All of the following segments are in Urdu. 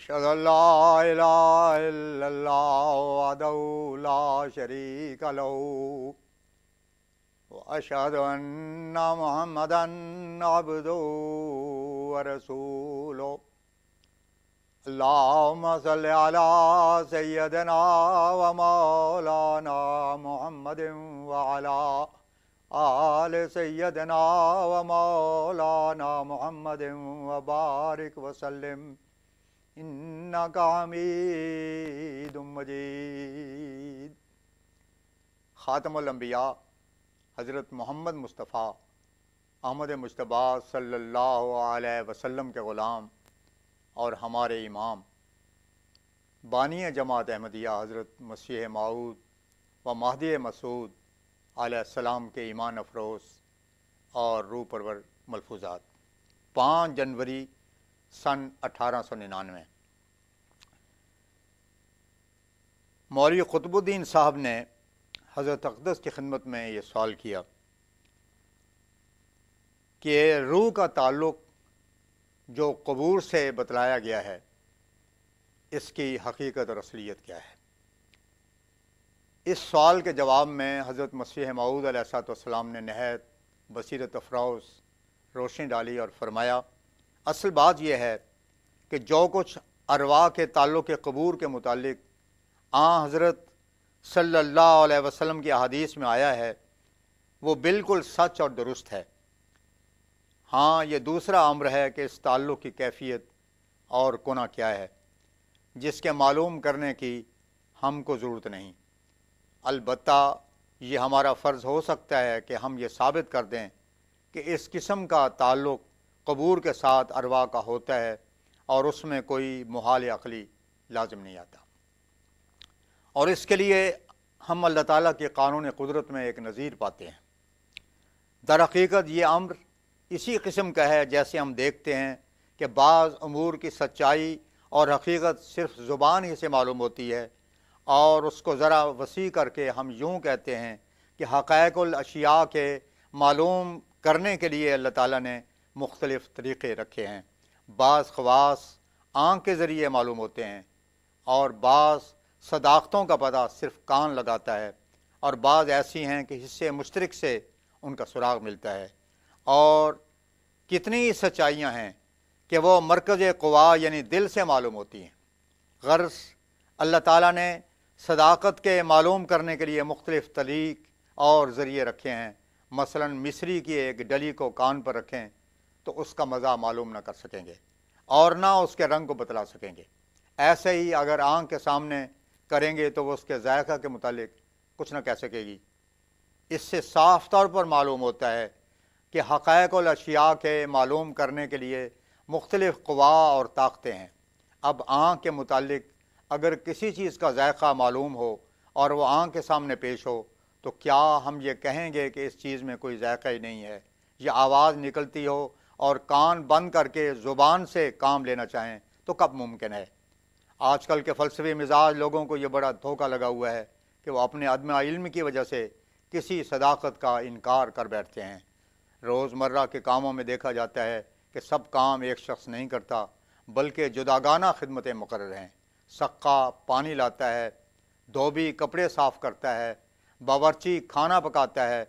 أشهد أن لا إله إلا الله وحده لا شريك له وأشهد أن محمدا عبده ورسوله اللهم صل على سيدنا ومولانا محمد وعلى آل سيدنا ومولانا محمد وبارك وسلم إنك حميد مجيد۔ خاتم الانبیاء حضرت محمد مصطفیٰ احمد مجتبیٰ صلی اللہ علیہ وسلم کے غلام اور ہمارے امام بانی جماعت احمدیہ حضرت مسیح موعود و مہدی مسعود علیہ السلام کے ایمان افروز اور روح پرور ملفوظات۔ 5 جنوری سن 1899 مولوی قطب الدین صاحب نے حضرت اقدس کی خدمت میں یہ سوال کیا کہ روح کا تعلق جو قبور سے بتلایا گیا ہے اس کی حقیقت اور اصلیت کیا ہے؟ اس سوال کے جواب میں حضرت مسیح موعود علیہ الصلوۃ والسلام نے نہایت بصیرت افروز روشنی ڈالی اور فرمایا، اصل بات یہ ہے کہ جو کچھ ارواح کے تعلق قبور کے متعلق حضرت صلی اللہ علیہ وسلم کی احادیث میں آیا ہے وہ بالکل سچ اور درست ہے۔ ہاں، یہ دوسرا امر ہے کہ اس تعلق کی کیفیت اور کنہ کیا ہے جس کے معلوم کرنے کی ہم کو ضرورت نہیں۔ البتہ یہ ہمارا فرض ہو سکتا ہے کہ ہم یہ ثابت کر دیں کہ اس قسم کا تعلق قبور کے ساتھ ارواح کا ہوتا ہے اور اس میں کوئی محال عقلی لازم نہیں آتا، اور اس کے لیے ہم اللہ تعالیٰ کے قانون قدرت میں ایک نظیر پاتے ہیں۔ در حقیقت یہ امر اسی قسم کا ہے جیسے ہم دیکھتے ہیں کہ بعض امور کی سچائی اور حقیقت صرف زبان ہی سے معلوم ہوتی ہے، اور اس کو ذرا وسیع کر کے ہم یوں کہتے ہیں کہ حقائق الاشیاء کے معلوم کرنے کے لیے اللہ تعالیٰ نے مختلف طریقے رکھے ہیں۔ بعض خواص آنکھ کے ذریعے معلوم ہوتے ہیں، اور بعض صداقتوں کا پتہ صرف کان لگاتا ہے، اور بعض ایسی ہیں کہ حصے مشترک سے ان کا سراغ ملتا ہے، اور کتنی ہی سچائیاں ہیں کہ وہ مرکز قوا یعنی دل سے معلوم ہوتی ہیں۔ غرض اللہ تعالیٰ نے صداقت کے معلوم کرنے کے لیے مختلف طریق اور ذریعے رکھے ہیں۔ مثلا مصری کی ایک ڈلی کو کان پر رکھیں تو اس کا مزہ معلوم نہ کر سکیں گے اور نہ اس کے رنگ کو بتلا سکیں گے۔ ایسے ہی اگر آنکھ کے سامنے کریں گے تو وہ اس کے ذائقہ کے متعلق کچھ نہ کہہ سکے گی۔ اس سے صاف طور پر معلوم ہوتا ہے کہ حقائق الاشیاء کے معلوم کرنے کے لیے مختلف قوا اور طاقتیں ہیں۔ اب آنکھ کے متعلق اگر کسی چیز کا ذائقہ معلوم ہو اور وہ آنکھ کے سامنے پیش ہو تو کیا ہم یہ کہیں گے کہ اس چیز میں کوئی ذائقہ ہی نہیں ہے؟ یہ آواز نکلتی ہو اور کان بند کر کے زبان سے کام لینا چاہیں تو کب ممکن ہے؟ آج کل کے فلسفی مزاج لوگوں کو یہ بڑا دھوکہ لگا ہوا ہے کہ وہ اپنے عدم علم کی وجہ سے کسی صداقت کا انکار کر بیٹھتے ہیں۔ روزمرہ کے کاموں میں دیکھا جاتا ہے کہ سب کام ایک شخص نہیں کرتا بلکہ جداگانہ خدمتیں مقرر ہیں۔ سقا پانی لاتا ہے، دھوبی کپڑے صاف کرتا ہے، باورچی کھانا پکاتا ہے۔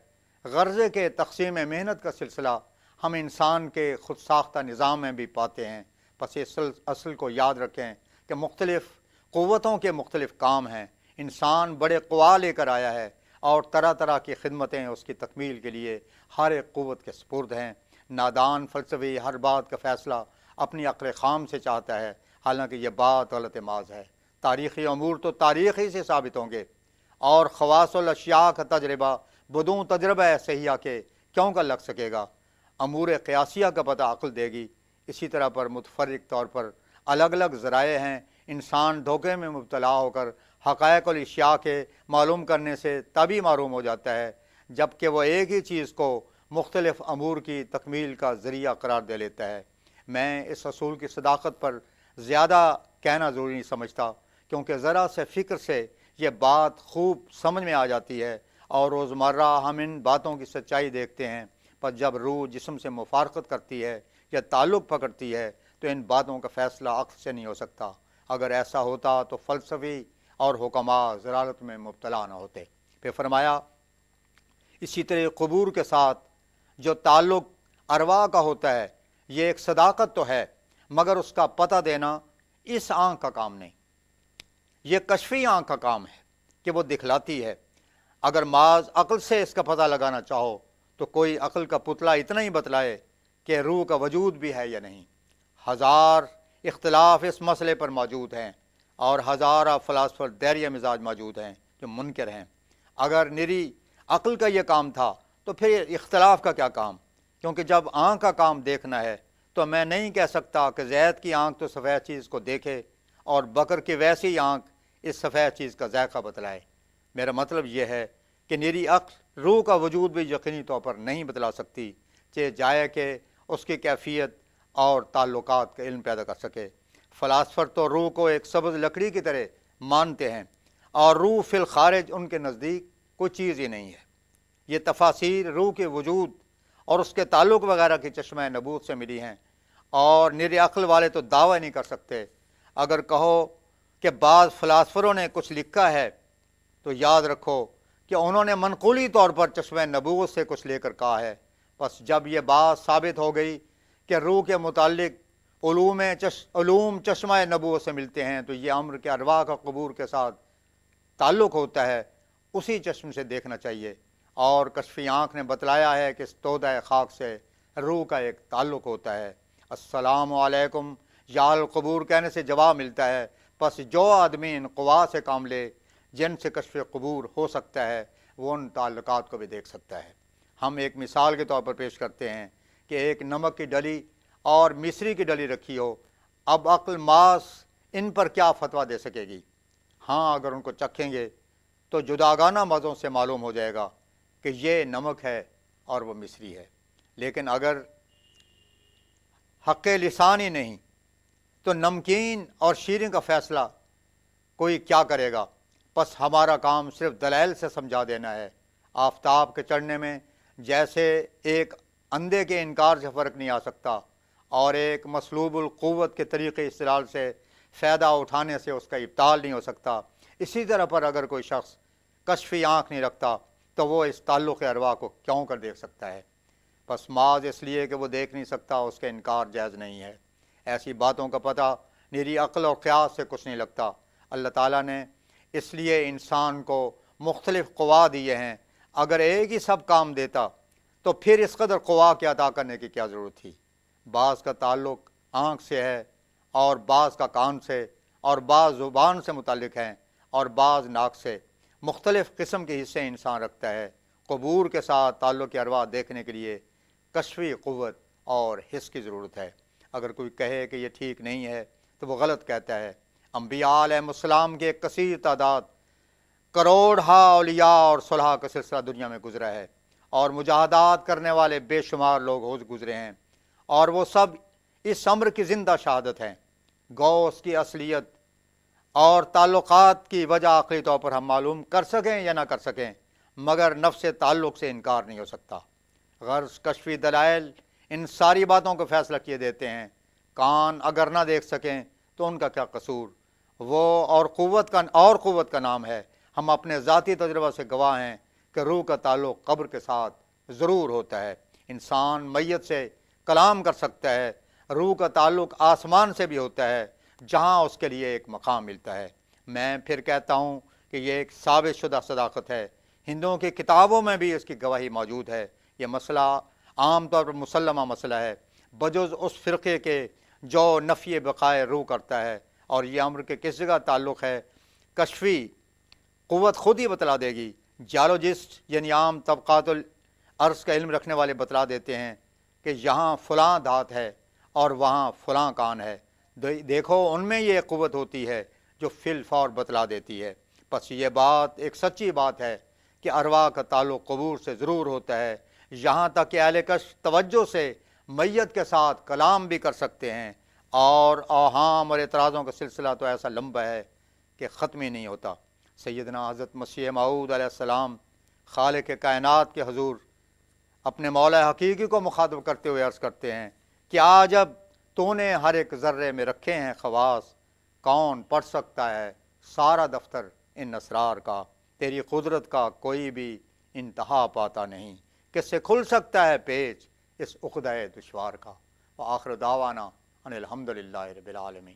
غرضے کے تقسیم محنت کا سلسلہ ہم انسان کے خود ساختہ نظام میں بھی پاتے ہیں۔ پس اس اصل کو یاد رکھیں کہ مختلف قوتوں کے مختلف کام ہیں۔ انسان بڑے قوا لے کر آیا ہے اور طرح طرح کی خدمتیں اس کی تکمیل کے لیے ہر ایک قوت کے سپرد ہیں۔ نادان فلسفی ہر بات کا فیصلہ اپنی عقل خام سے چاہتا ہے، حالانکہ یہ بات غلط محض ہے۔ تاریخی امور تو تاریخی سے ثابت ہوں گے، اور خواص الاشیاء کا تجربہ بدون تجربہ صحیحہ کے کیوں کا لگ سکے گا؟ امور قیاسیہ کا پتہ عقل دے گی۔ اسی طرح پر متفرق طور پر الگ الگ ذرائع ہیں۔ انسان دھوکے میں مبتلا ہو کر حقائق الاشیاء کے معلوم کرنے سے تبھی معلوم ہو جاتا ہے جب کہ وہ ایک ہی چیز کو مختلف امور کی تکمیل کا ذریعہ قرار دے لیتا ہے۔ میں اس اصول کی صداقت پر زیادہ کہنا ضروری نہیں سمجھتا، کیونکہ ذرا سے فکر سے یہ بات خوب سمجھ میں آ جاتی ہے، اور روزمرہ ہم ان باتوں کی سچائی دیکھتے ہیں۔ پر جب روح جسم سے مفارقت کرتی ہے یا تعلق پکڑتی ہے تو ان باتوں کا فیصلہ عقل سے نہیں ہو سکتا۔ اگر ایسا ہوتا تو فلسفی اور حکماء ضلالت میں مبتلا نہ ہوتے۔ پھر فرمایا اسی طرح قبور کے ساتھ جو تعلق ارواح کا ہوتا ہے یہ ایک صداقت تو ہے، مگر اس کا پتہ دینا اس آنکھ کا کام نہیں، یہ کشفی آنکھ کا کام ہے کہ وہ دکھلاتی ہے۔ اگر محض عقل سے اس کا پتہ لگانا چاہو تو کوئی عقل کا پتلا اتنا ہی بتلائے کہ روح کا وجود بھی ہے یا نہیں۔ ہزار اختلاف اس مسئلے پر موجود ہیں اور ہزارہ فلاسفر دیریہ مزاج موجود ہیں جو منکر ہیں۔ اگر نری عقل کا یہ کام تھا تو پھر اختلاف کا کیا کام؟ کیونکہ جب آنکھ کا کام دیکھنا ہے تو میں نہیں کہہ سکتا کہ زید کی آنکھ تو سفید چیز کو دیکھے اور بکر کی ویسی آنکھ اس سفید چیز کا ذائقہ بتلائے۔ میرا مطلب یہ ہے کہ نری عقل روح کا وجود بھی یقینی طور پر نہیں بتلا سکتی، چاہے جائے کہ اس کی کیفیت اور تعلقات کا علم پیدا کر سکے۔ فلاسفر تو روح کو ایک سبز لکڑی کی طرح مانتے ہیں اور روح فی الخارج ان کے نزدیک کوئی چیز ہی نہیں ہے۔ یہ تفاسیر روح کے وجود اور اس کے تعلق وغیرہ کی چشمہ نبوت سے ملی ہیں، اور نری عقل والے تو دعویٰ نہیں کر سکتے۔ اگر کہو کہ بعض فلاسفروں نے کچھ لکھا ہے تو یاد رکھو کہ انہوں نے منقولی طور پر چشمہ نبوت سے کچھ لے کر کہا ہے۔ بس جب یہ بات ثابت ہو گئی کہ روح کے متعلق علوم چشمہ نبوت سے ملتے ہیں تو یہ امر کہ ارواح کا قبور کے ساتھ تعلق ہوتا ہے اسی چشم سے دیکھنا چاہیے۔ اور کشفی آنکھ نے بتلایا ہے کہ اس تودہ خاک سے روح کا ایک تعلق ہوتا ہے۔ السلام علیکم یا القبور کہنے سے جواب ملتا ہے، پس جو آدمی ان قوا سے کام لے جن سے کشف قبور ہو سکتا ہے وہ ان تعلقات کو بھی دیکھ سکتا ہے۔ ہم ایک مثال کے طور پر پیش کرتے ہیں کہ ایک نمک کی ڈلی اور مصری کی ڈلی رکھی ہو، اب عقل ماس ان پر کیا فتویٰ دے سکے گی؟ ہاں اگر ان کو چکھیں گے تو جداگانہ مزوں سے معلوم ہو جائے گا کہ یہ نمک ہے اور وہ مصری ہے، لیکن اگر حق لسان ہی نہیں تو نمکین اور شیریں کا فیصلہ کوئی کیا کرے گا؟ پس ہمارا کام صرف دلائل سے سمجھا دینا ہے۔ آفتاب کے چڑھنے میں جیسے ایک اندھے کے انکار سے فرق نہیں آ سکتا اور ایک مسلوب القوت کے طریقے استدلال سے فائدہ اٹھانے سے اس کا ابطال نہیں ہو سکتا، اسی طرح پر اگر کوئی شخص کشفی آنکھ نہیں رکھتا تو وہ اس تعلق ارواح کو کیوں کر دیکھ سکتا ہے؟ بس محض اس لیے کہ وہ دیکھ نہیں سکتا اس کا انکار جائز نہیں ہے۔ ایسی باتوں کا پتہ میری عقل اور قیاس سے کچھ نہیں لگتا۔ اللہ تعالیٰ نے اس لیے انسان کو مختلف قوا دیے ہیں۔ اگر ایک ہی سب کام دیتا تو پھر اس قدر قوا کے عطا کرنے کی کیا ضرورت تھی؟ بعض کا تعلق آنکھ سے ہے اور بعض کا کان سے، اور بعض زبان سے متعلق ہیں اور بعض ناک سے۔ مختلف قسم کے حصے انسان رکھتا ہے۔ قبور کے ساتھ تعلق ارواح دیکھنے کے لیے کشفی قوت اور حس کی ضرورت ہے۔ اگر کوئی کہے کہ یہ ٹھیک نہیں ہے تو وہ غلط کہتا ہے۔ انبیاء علیہ السلام کی ایک کثیر تعداد، کروڑ اولیاء اور صلحاء کا سلسلہ دنیا میں گزرا ہے، اور مجاہدات کرنے والے بے شمار لوگ ہو گزرے ہیں، اور وہ سب اس امر کی زندہ شہادت ہیں۔ گو اس کی اصلیت اور تعلقات کی وجہ عقلی طور پر ہم معلوم کر سکیں یا نہ کر سکیں، مگر نفس تعلق سے انکار نہیں ہو سکتا۔ غرض کشفی دلائل ان ساری باتوں کو فیصلہ کیے دیتے ہیں۔ کان اگر نہ دیکھ سکیں تو ان کا کیا قصور؟ وہ اور قوت کا نام ہے۔ ہم اپنے ذاتی تجربہ سے گواہ ہیں کہ روح کا تعلق قبر کے ساتھ ضرور ہوتا ہے۔ انسان میت سے کلام کر سکتا ہے، روح کا تعلق آسمان سے بھی ہوتا ہے جہاں اس کے لیے ایک مقام ملتا ہے۔ میں پھر کہتا ہوں کہ یہ ایک ثابت شدہ صداقت ہے۔ ہندوؤں کی کتابوں میں بھی اس کی گواہی موجود ہے۔ یہ مسئلہ عام طور پر مسلمہ مسئلہ ہے، بجز اس فرقے کے جو نفی بقائے روح کرتا ہے، اور یہ امر کے کس جگہ تعلق ہے کشفی قوت خود ہی بتلا دے گی۔ جیولوجسٹ یعنی عام طبقات الارض کا علم رکھنے والے بتلا دیتے ہیں کہ یہاں فلاں دھات ہے اور وہاں فلاں کان ہے، دیکھو ان میں یہ قوت ہوتی ہے جو فی الفور بتلا دیتی ہے۔ پس یہ بات ایک سچی بات ہے کہ ارواح کا تعلق قبور سے ضرور ہوتا ہے، یہاں تک کہ اہل کشف توجہ سے میت کے ساتھ کلام بھی کر سکتے ہیں، اور اوہام اور اعتراضوں کا سلسلہ تو ایسا لمبا ہے کہ ختم ہی نہیں ہوتا۔ سیدنا حضرت مسیح موعود علیہ السلام خالق کائنات کے حضور اپنے مولا حقیقی کو مخاطب کرتے ہوئے عرض کرتے ہیں کہ آج اب تو نے ہر ایک ذرے میں رکھے ہیں خواص، کون پڑھ سکتا ہے سارا دفتر ان اسرار کا، تیری قدرت کا کوئی بھی انتہا پاتا نہیں، کس سے کھل سکتا ہے پیچ اس عقدہ دشوار کا۔ وآخر دعوانا ان الحمدللہ رب العالمین۔